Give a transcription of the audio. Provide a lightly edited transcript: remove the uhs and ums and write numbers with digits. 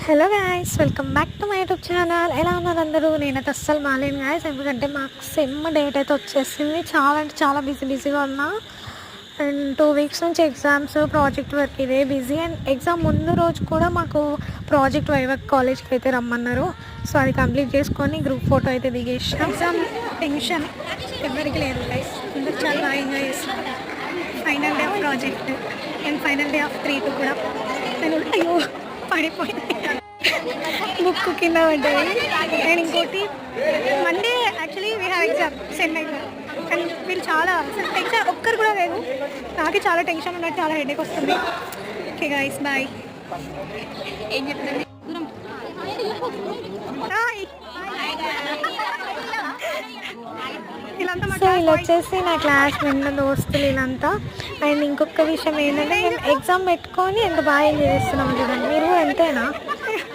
Hello guys, welcome back to my YouTube channel. ఎలా ఉన్నారు అందరూ? నేనైతే అస్సలు మాలేను గాయ్స్, ఎందుకంటే మాకు సెమ్ డేట్ అయితే వచ్చేసింది. చాలా అంటే చాలా బిజీగా ఉన్నా. అండ్ 2 వీక్స్ నుంచి ఎగ్జామ్స్, ప్రాజెక్ట్ వర్క్ ఇదే బిజీ. అండ్ ఎగ్జామ్ ముందు రోజు కూడా మాకు ప్రాజెక్ట్ వైవర్క్ కాలేజ్కి అయితే రమ్మన్నారు. సో అది కంప్లీట్ చేసుకొని గ్రూప్ ఫోటో అయితే దిగేసాం. ఎగ్జామ్ టెన్షన్ ఎవరికి లేదు గైస్, అందరూ చాలా బాగా ఎంజాయ్ చేస్తాం. Final day of project and final day of 3 కూడా. నేను అయ్యో పడిపోయింది, బుక్ కింద పడ్డది. అండ్ ఇంకోటి Monday actually we have exam sem exam, కానీ వీళ్ళు చాలా ఎగ్జామ్ ఒక్కరు కూడా లేదు. నాకే చాలా టెన్షన్ ఉన్నట్టు, చాలా హెడేక్ వస్తుంది. Okay guys, bye. ఏం చెప్తుంది సో వీళ్ళు వచ్చేసి నా క్లాస్ విన్న దోస్తులు వీళ్ళంతా. అండ్ ఇంకొక విషయం ఏంటంటే, మేము ఎగ్జామ్ పెట్టుకొని ఎంత బాగా ఎంజాయ్ చేస్తున్నాము చూడండి. మీరు ఎంతైనా